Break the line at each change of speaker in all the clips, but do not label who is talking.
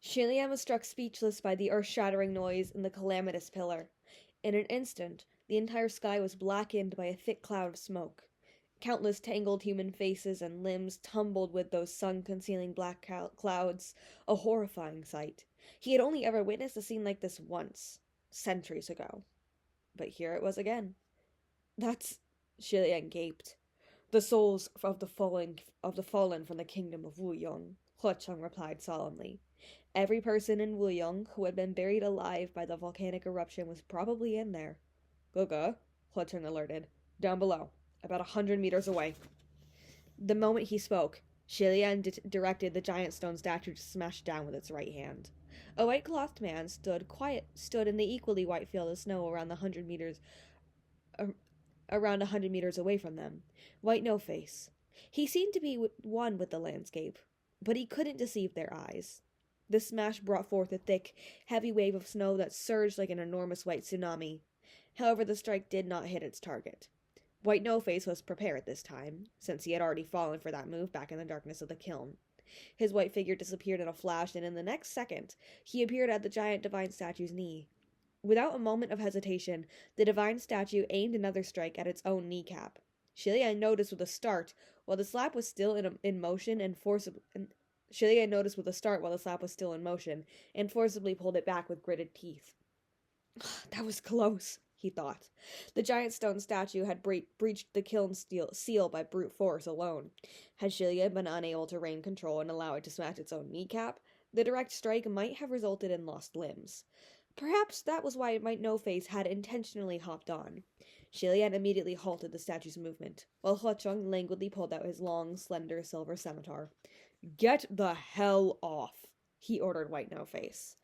Shilian was struck speechless by the earth-shattering noise and the calamitous pillar. In an instant, the entire sky was blackened by a thick cloud of smoke. Countless tangled human faces and limbs tumbled with those sun-concealing black clouds, a horrifying sight. He had only ever witnessed a scene like this once, centuries ago. But here it was again. That's... Shilian gaped. The souls of the fallen from the kingdom of Wuyong, Huacheng replied solemnly. Every person in Wuyong who had been buried alive by the volcanic eruption was probably in there. Guga, Huacheng alerted. Down below, about 100 meters away. The moment he spoke, Shilian directed the giant stone statue to smash down with its right hand. A white-clothed man stood in the equally white field of snow around 100 meters away from them. White No Face. He seemed to be one with the landscape, but he couldn't deceive their eyes. The smash brought forth a thick, heavy wave of snow that surged like an enormous white tsunami. However, the strike did not hit its target. White No Face was prepared this time, since he had already fallen for that move back in the darkness of the kiln. His white figure disappeared in a flash, and in the next second, he appeared at the giant divine statue's knee. Without a moment of hesitation, the divine statue aimed another strike at its own kneecap. Shilian noticed with a start, while the slap was still in motion, and forcibly pulled it back with gritted teeth. That was close, he thought. The giant stone statue had breached the kiln seal by brute force alone. Had Shilian been unable to rein control and allow it to smash its own kneecap, the direct strike might have resulted in lost limbs. Perhaps that was why White No Face had intentionally hopped on. Shilian immediately halted the statue's movement, while Huacheng languidly pulled out his long, slender silver scimitar. Get the hell off, he ordered White No Face.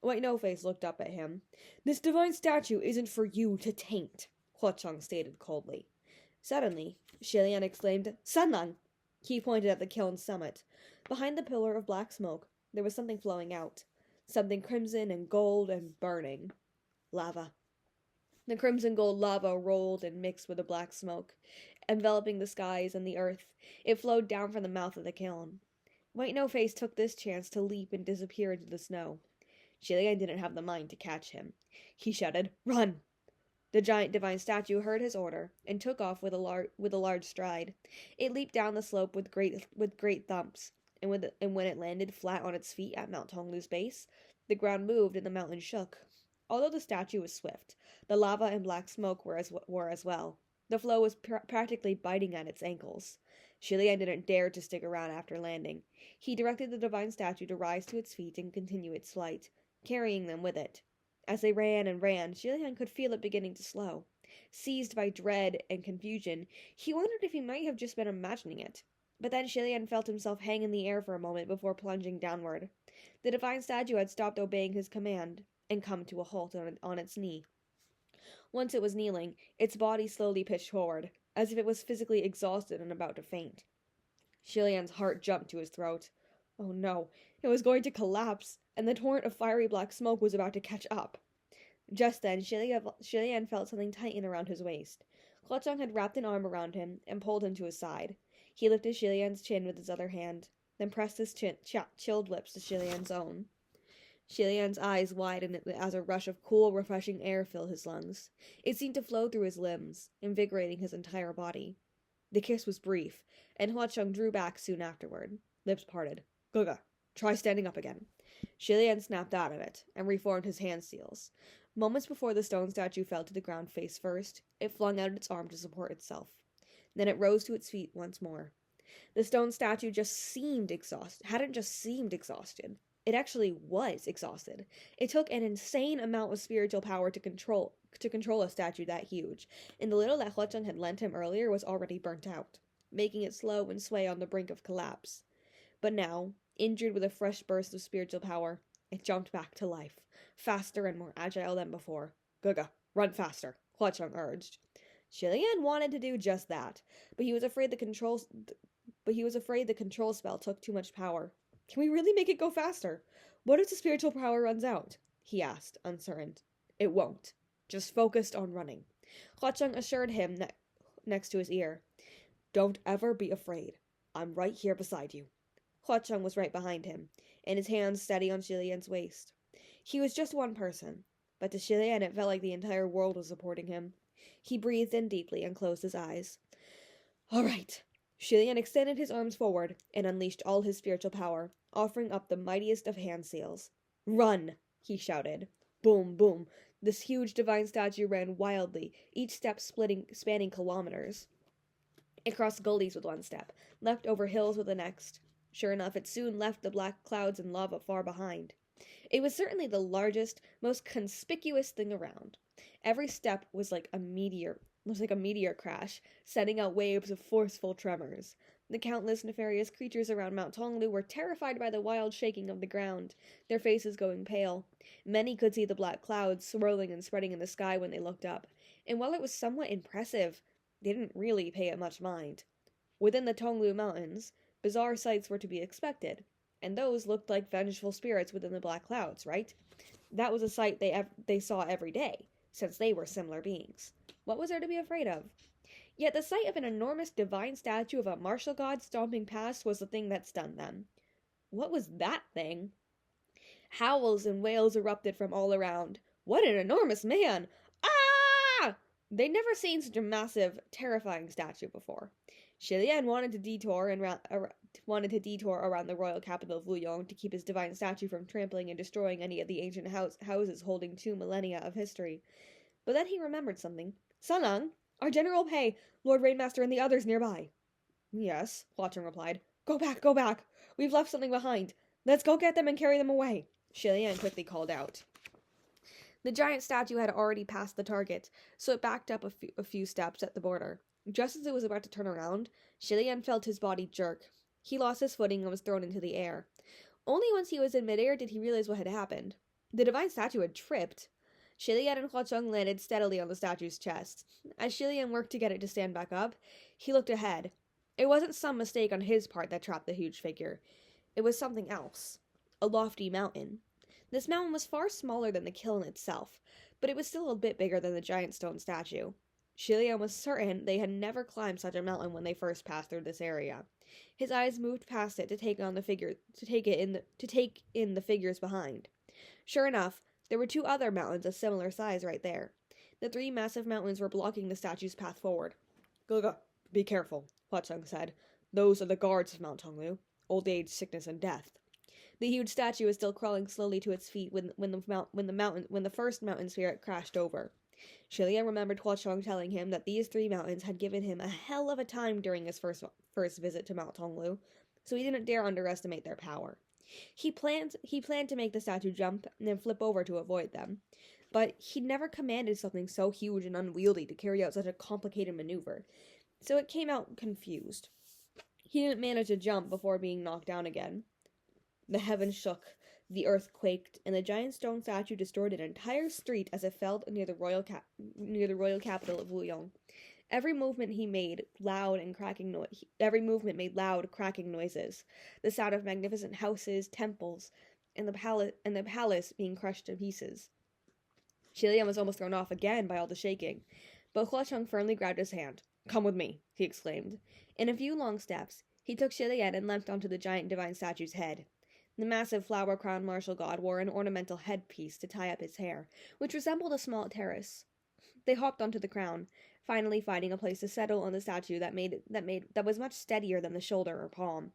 White No Face looked up at him. This divine statue isn't for you to taint, Huacheng stated coldly. Suddenly, Shilian exclaimed, Sanlang! He pointed at the kiln's summit. Behind the pillar of black smoke, there was something flowing out. Something crimson and gold and burning. Lava. The crimson gold lava rolled and mixed with the black smoke, enveloping the skies and the earth. It flowed down from the mouth of the kiln. White No Face took this chance to leap and disappear into the snow. Shilian didn't have the mind to catch him. He shouted, Run! The giant divine statue heard his order and took off with a large stride. It leaped down the slope with great thumps. And when it landed flat on its feet at Mount Tonglu's base, the ground moved and the mountain shook. Although the statue was swift, the lava and black smoke were as well. The flow was practically biting at its ankles. Shilian didn't dare to stick around after landing. He directed the divine statue to rise to its feet and continue its flight, carrying them with it. As they ran and ran, Shilian could feel it beginning to slow. Seized by dread and confusion, he wondered if he might have just been imagining it. But then Shilian felt himself hang in the air for a moment before plunging downward. The divine statue had stopped obeying his command and come to a halt on its knee. Once it was kneeling, its body slowly pitched forward, as if it was physically exhausted and about to faint. Shilian's heart jumped to his throat. Oh no, it was going to collapse, and the torrent of fiery black smoke was about to catch up. Just then, Shilian felt something tighten around his waist. Huacheng had wrapped an arm around him and pulled him to his side. He lifted Shilian's chin with his other hand, then pressed his chilled lips to Shilian's own. Shilian's eyes widened as a rush of cool, refreshing air filled his lungs. It seemed to flow through his limbs, invigorating his entire body. The kiss was brief, and Huacheng drew back soon afterward. Lips parted. Guga, try standing up again. Shilian snapped out of it, and reformed his hand seals. Moments before the stone statue fell to the ground face first, it flung out its arm to support itself. Then it rose to its feet once more. The stone statue hadn't just seemed exhausted. It actually was exhausted. It took an insane amount of spiritual power to control a statue that huge, and the little that Huacheng had lent him earlier was already burnt out, making it slow and sway on the brink of collapse. But now, injured with a fresh burst of spiritual power, it jumped back to life, faster and more agile than before. Guga, run faster, Huacheng urged. Shilian wanted to do just that, but he was afraid the control spell took too much power. Can we really make it go faster? What if the spiritual power runs out? He asked, uncertain. It won't. Just focused on running. Huacheng assured him next to his ear. Don't ever be afraid. I'm right here beside you. Hua Cheng was right behind him, and his hands steady on Xilian's waist. He was just one person, but to Xilian it felt like the entire world was supporting him. He breathed in deeply and closed his eyes. All right. Xilian extended his arms forward and unleashed all his spiritual power, offering up the mightiest of hand seals. Run! He shouted. Boom, boom. This huge divine statue ran wildly, each step spanning kilometers. It crossed gullies with one step, leapt over hills with the next. Sure enough, it soon left the black clouds and lava far behind. It was certainly the largest, most conspicuous thing around. Every step was like a meteor crash, sending out waves of forceful tremors. The countless nefarious creatures around Mount Tonglu were terrified by the wild shaking of the ground, their faces going pale. Many could see the black clouds swirling and spreading in the sky when they looked up, and while it was somewhat impressive, they didn't really pay it much mind. Within the Tonglu Mountains, bizarre sights were to be expected, and those looked like vengeful spirits within the black clouds, right? That was a sight they saw every day, since they were similar beings. What was there to be afraid of? Yet the sight of an enormous divine statue of a martial god stomping past was the thing that stunned them. What was that thing? Howls and wails erupted from all around. What an enormous man! Ah! They'd never seen such a massive, terrifying statue before. Xilian wanted to detour around the royal capital of Luyong to keep his divine statue from trampling and destroying any of the ancient houses holding 2 millennia of history. But then he remembered something. Sanang, our General Pei, Lord Rainmaster, and the others nearby. Yes, Hua Cheng replied. Go back, go back. We've left something behind. Let's go get them and carry them away. Xilian quickly called out. The giant statue had already passed the target, so it backed up a few steps at the border. Just as it was about to turn around, Xilian felt his body jerk. He lost his footing and was thrown into the air. Only once he was in midair did he realize what had happened. The divine statue had tripped. Xilian and Hua Cheng landed steadily on the statue's chest. As Xilian worked to get it to stand back up, he looked ahead. It wasn't some mistake on his part that trapped the huge figure. It was something else. A lofty mountain. This mountain was far smaller than the kiln itself, but it was still a bit bigger than the giant stone statue. Xilian was certain they had never climbed such a mountain when they first passed through this area. His eyes moved past it to take in the figures behind. Sure enough, there were 2 other mountains of similar size right there. The 3 massive mountains were blocking the statue's path forward. Go, be careful, Hua Cheng said. Those are the guards of Mount Tonglu. Old age, sickness, and death. The huge statue was still crawling slowly to its feet when the first mountain spirit crashed over. Xilian remembered Hua Cheng telling him that these 3 mountains had given him a hell of a time during his first visit to Mount Tonglu, so he didn't dare underestimate their power. He planned to make the statue jump and then flip over to avoid them, but he'd never commanded something so huge and unwieldy to carry out such a complicated maneuver, so it came out confused. He didn't manage to jump before being knocked down again. The heavens shook, the earth quaked, and the giant stone statue destroyed an entire street as it fell near the royal capital of Luyong. Every movement made loud, cracking noises. The sound of magnificent houses, temples, and the palace being crushed to pieces. Xilian was almost thrown off again by all the shaking, but Hua Cheng firmly grabbed his hand. Come with me, he exclaimed. In a few long steps, he took Xilian and leapt onto the giant divine statue's head. The massive flower-crowned martial god wore an ornamental headpiece to tie up his hair, which resembled a small terrace. They hopped onto the crown, finally finding a place to settle on the statue that was much steadier than the shoulder or palm.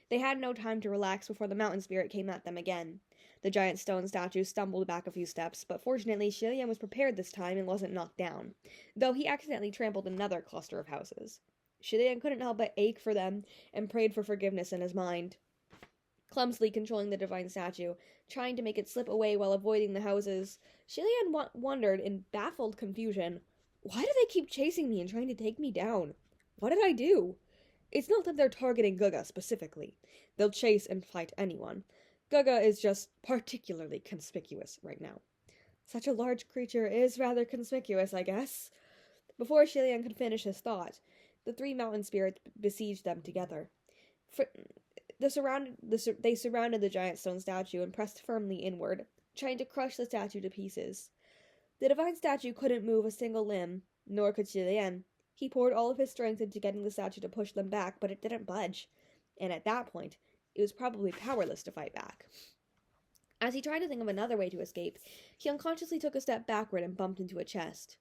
They had no time to relax before the mountain spirit came at them again. The giant stone statue stumbled back a few steps, but fortunately Xilian was prepared this time and wasn't knocked down, though he accidentally trampled another cluster of houses. Xilian couldn't help but ache for them and prayed for forgiveness in his mind. Clumsily controlling the divine statue, trying to make it slip away while avoiding the houses, Xilian wondered in baffled confusion, why do they keep chasing me and trying to take me down? What did I do? It's not that they're targeting Guga specifically. They'll chase and fight anyone. Guga is just particularly conspicuous right now. Such a large creature is rather conspicuous, I guess. Before Xilian could finish his thought, the 3 mountain spirits besieged them together. They surrounded the giant stone statue and pressed firmly inward, trying to crush the statue to pieces. The divine statue couldn't move a single limb, nor could Xilian. He poured all of his strength into getting the statue to push them back, but it didn't budge. And at that point, it was probably powerless to fight back. As he tried to think of another way to escape, he unconsciously took a step backward and bumped into a chest.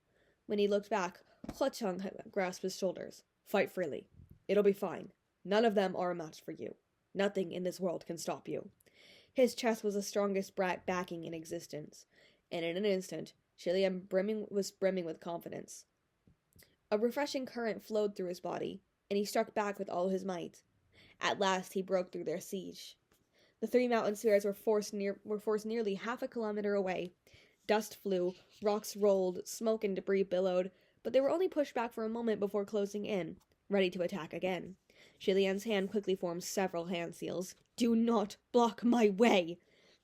When he looked back, Huacheng had grasped his shoulders. "Fight freely. It'll be fine. None of them are a match for you. Nothing in this world can stop you." His chest was the strongest backing in existence, and in an instant, Shilian was brimming with confidence. A refreshing current flowed through his body, and he struck back with all his might. At last, he broke through their siege. The three mountain spirits were forced nearly half a kilometer away. Dust flew, rocks rolled, smoke and debris billowed, but they were only pushed back for a moment before closing in, ready to attack again. Shilian's hand quickly formed several hand seals. "Do not block my way!"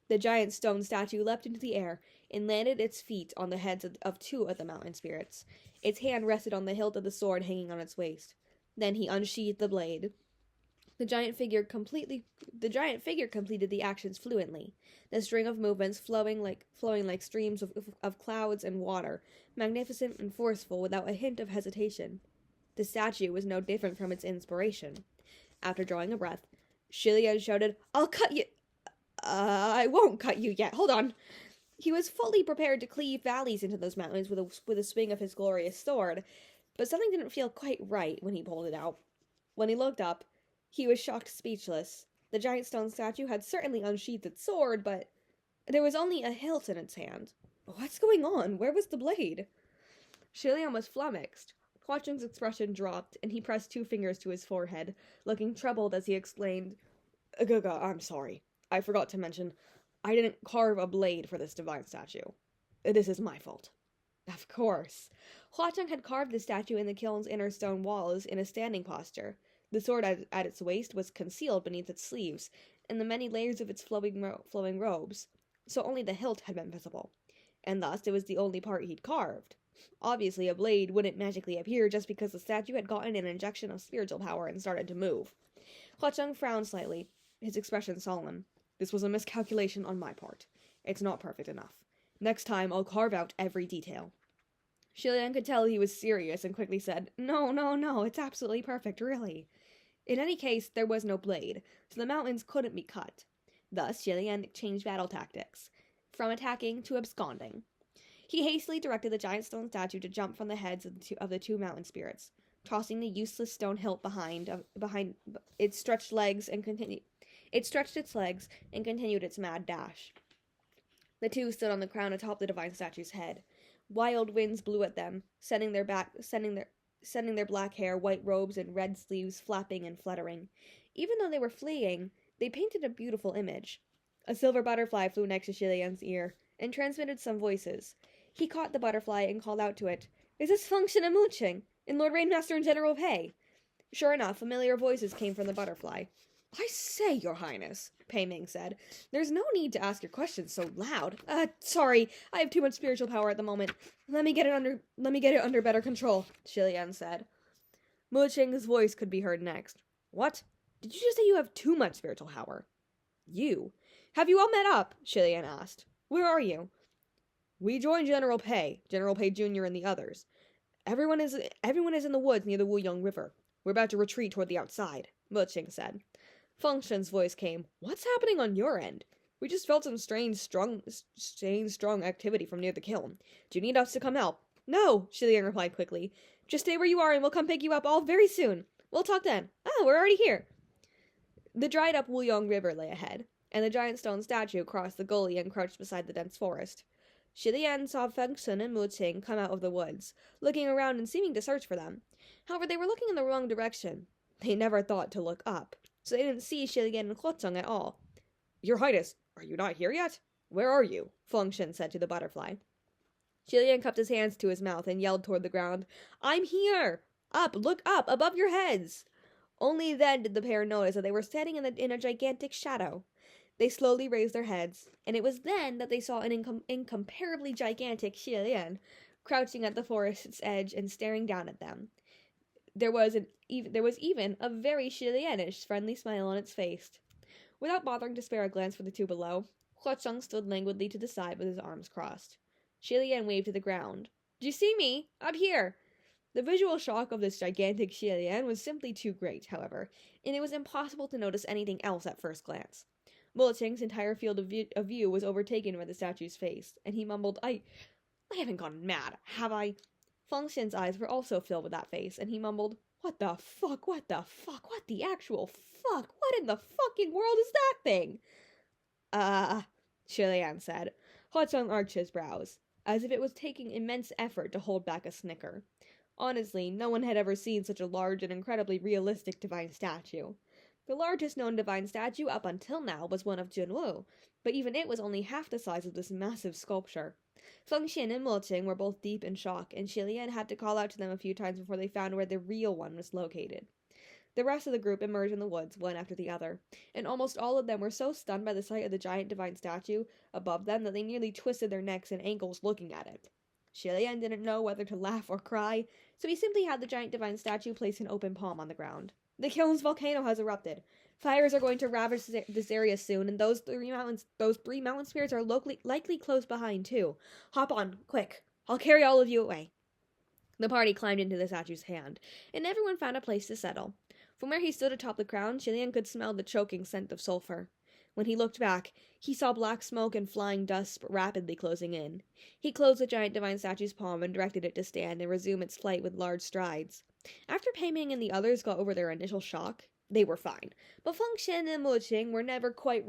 The giant stone statue leapt into the air and landed its feet on the heads of two of the mountain spirits. Its hand rested on the hilt of the sword hanging on its waist. Then he unsheathed the blade. The giant figure completed the actions fluently, the string of movements flowing like streams of clouds and water, magnificent and forceful without a hint of hesitation. The statue was no different from its inspiration. After drawing a breath, Shilian shouted, "I'll cut you—" I won't cut you yet, hold on." He was fully prepared to cleave valleys into those mountains with a swing of his glorious sword, but something didn't feel quite right when he pulled it out. When he looked up, he was shocked speechless. The giant stone statue had certainly unsheathed its sword, but there was only a hilt in its hand. What's going on? Where was the blade? Shilian was flummoxed. Huacheng's expression dropped, and he pressed two fingers to his forehead, looking troubled as he explained, "Gaga, I'm sorry. I forgot to mention, I didn't carve a blade for this divine statue. This is my fault." Of course. Huacheng had carved the statue in the kiln's inner stone walls in a standing posture. The sword at its waist was concealed beneath its sleeves, and the many layers of its flowing robes, so only the hilt had been visible, and thus it was the only part he'd carved. Obviously, a blade wouldn't magically appear just because the statue had gotten an injection of spiritual power and started to move. Huacheng frowned slightly, his expression solemn. "This was a miscalculation on my part. It's not perfect enough. Next time, I'll carve out every detail." Shilian could tell he was serious and quickly said, No, it's absolutely perfect, really." In any case, there was no blade, so the mountains couldn't be cut. Thus, Shilian changed battle tactics, from attacking to absconding. He hastily directed the giant stone statue to jump from the heads of the two mountain spirits, tossing the useless stone hilt behind it stretched its legs and continued its mad dash. The two stood on the crown atop the divine statue's head. Wild winds blew at them, sending their black hair, white robes, and red sleeves flapping and fluttering. Even though they were fleeing, they painted a beautiful image. A silver butterfly flew next to Shilian's ear and transmitted some voices. He caught the butterfly and called out to it, "Is this Function and Mooching, in Lord Rainmaster and General Pei?" Sure enough, familiar voices came from the butterfly. "I say, Your Highness," Pei Ming said, "there's no need to ask your questions so loud. Sorry, I have too much spiritual power at the moment. Let me get it under better control," Shilian said. Mooching's voice could be heard next. "What? Did you just say you have too much spiritual power?" "You? Have you all met up?" Shilian asked. "Where are you?" "We joined General Pei Jr. and the others. Everyone is in the woods near the Wuyong River. We're about to retreat toward the outside," Mooching said. Function's voice came. "What's happening on your end? We just felt some strange, strong activity from near the kiln. Do you need us to come help?" "No," Shilian replied quickly. "Just stay where you are and we'll come pick you up all very soon. We'll talk then. We're already here." The dried-up Wuyong River lay ahead, and the giant stone statue crossed the gully and crouched beside the dense forest. Shilian saw Fengsun and Muqing come out of the woods, looking around and seeming to search for them. However, they were looking in the wrong direction. They never thought to look up, so they didn't see Shilian and Huacheng at all. "Your Highness, are you not here yet? Where are you?" Fengshen said to the butterfly. Shilian cupped his hands to his mouth and yelled toward the ground, "I'm here! Up, look up, above your heads!" Only then did the pair notice that they were standing in a gigantic shadow. They slowly raised their heads, and it was then that they saw an incomparably gigantic Shilian crouching at the forest's edge and staring down at them. There was even a very Shilianish friendly smile on its face. Without bothering to spare a glance for the two below, Huacheng stood languidly to the side with his arms crossed. Shilian waved to the ground. "Do you see me? Up here!" The visual shock of this gigantic Xie was simply too great, however, and it was impossible to notice anything else at first glance. Mulicheng's entire field of view was overtaken by the statue's face, and he mumbled, I haven't gone mad, have I? Fengshen's eyes were also filled with that face, and he mumbled, what the fuck, what the fuck, what the actual fuck, what in the fucking world is that thing? Shilian said. Huacheng arched his brows, as if it was taking immense effort to hold back a snicker. Honestly, no one had ever seen such a large and incredibly realistic divine statue. The largest known divine statue up until now was one of Junwu, but even it was only half the size of this massive sculpture. Fengshen and Mulicheng were both deep in shock, and Shilian had to call out to them a few times before they found where the real one was located. The rest of the group emerged in the woods, one after the other, and almost all of them were so stunned by the sight of the giant divine statue above them that they nearly twisted their necks and ankles looking at it. Shilian didn't know whether to laugh or cry, so he simply had the giant divine statue place an open palm on the ground. The Kiln's volcano has erupted. Fires are going to ravage this area soon, and those three mountain spirits are likely close behind too. Hop on, quick. I'll carry all of you away. The party climbed into the statue's hand, and everyone found a place to settle. From where he stood atop the crown, Shilian could smell the choking scent of sulfur. When he looked back, he saw black smoke and flying dust rapidly closing in. He closed the giant divine statue's palm and directed it to stand and resume its flight with large strides. After Pei Ming and the others got over their initial shock, they were fine, but Fengshen and Mulicheng were never quite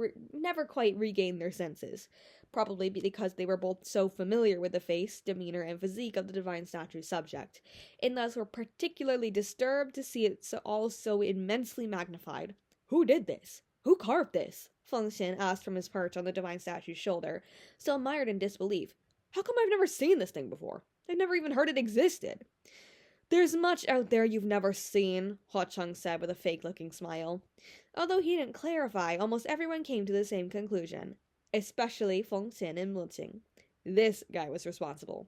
regained their senses, probably because they were both so familiar with the face, demeanor, and physique of the divine statue's subject, and thus were particularly disturbed to see it all so immensely magnified. Who did this? Who carved this? Fengshen asked from his perch on the divine statue's shoulder, still mired in disbelief. How come I've never seen this thing before? I've never even heard it existed. There's much out there you've never seen, Huacheng said with a fake-looking smile. Although he didn't clarify, almost everyone came to the same conclusion, especially Fengshen and Mulicheng. This guy was responsible.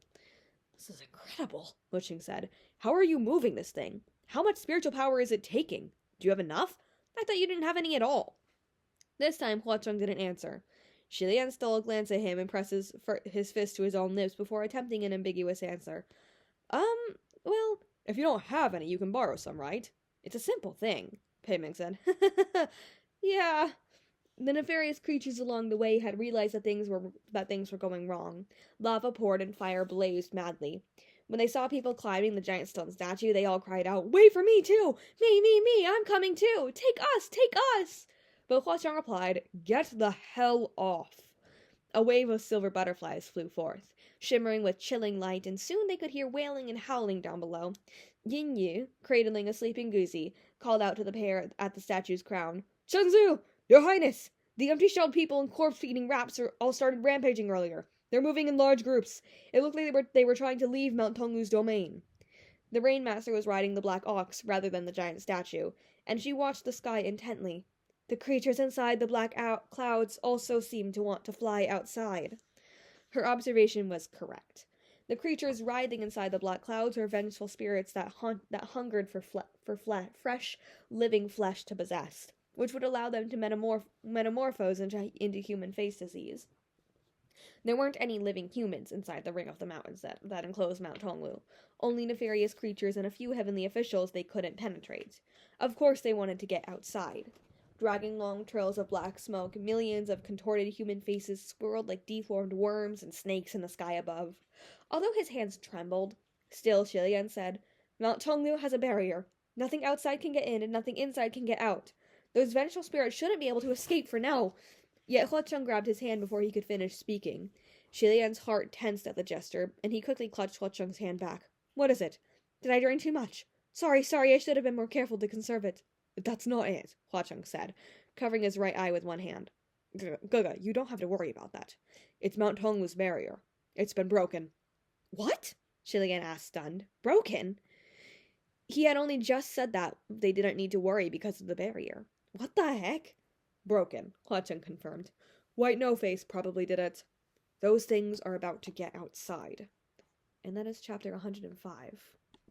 This is incredible, Mulicheng said. How are you moving this thing? How much spiritual power is it taking? Do you have enough? I thought you didn't have any at all. This time, Huacheng didn't answer. Shilian stole a glance at him and pressed his fist to his own lips before attempting an ambiguous answer. Well, if you don't have any, you can borrow some, right? It's a simple thing, Pei Ming said. Yeah. The nefarious creatures along the way had realized that things were going wrong. Lava poured and fire blazed madly. When they saw people climbing the giant stone statue, they all cried out, "Wait for me too! Me, I'm coming too! Take us! But Huacheng replied, "Get the hell off!" A wave of silver butterflies flew forth, shimmering with chilling light, and soon they could hear wailing and howling down below. Yin Yu, cradling a sleeping Guzi, called out to the pair at the statue's crown, "Chenzu! Your Highness! The empty-shelled people and corpse-feeding rats all started rampaging earlier. They're moving in large groups. It looked like they were trying to leave Mount Tonglu's domain." The Rainmaster was riding the black ox rather than the giant statue, and she watched the sky intently. The creatures inside the black clouds also seemed to want to fly outside. Her observation was correct. The creatures writhing inside the black clouds were vengeful spirits that hungered for fresh, living flesh to possess, which would allow them to metamorphose into human face disease. There weren't any living humans inside the ring of the mountains that enclosed Mount Tonglu, only nefarious creatures and a few heavenly officials they couldn't penetrate. Of course they wanted to get outside. Dragging long trails of black smoke, millions of contorted human faces swirled like deformed worms and snakes in the sky above. Although his hands trembled, still Shilian said, "Mount Tonglu has a barrier. Nothing outside can get in and nothing inside can get out. Those vengeful spirits shouldn't be able to escape for now." Yet Huacheng grabbed his hand before he could finish speaking. Shilian's heart tensed at the gesture, and he quickly clutched Huacheng's hand back. "What is it? Did I drain too much? Sorry, I should have been more careful to conserve it." "That's not it," Huacheng said, covering his right eye with one hand. "Gaga, you don't have to worry about that. It's Mount Tonglu's barrier. It's been broken." "What?" Shilian asked, stunned. "Broken?" He had only just said that they didn't need to worry because of the barrier. What the heck? "Broken," Huacheng confirmed. "White No-Face probably did it. Those things are about to get outside." And that is chapter 105.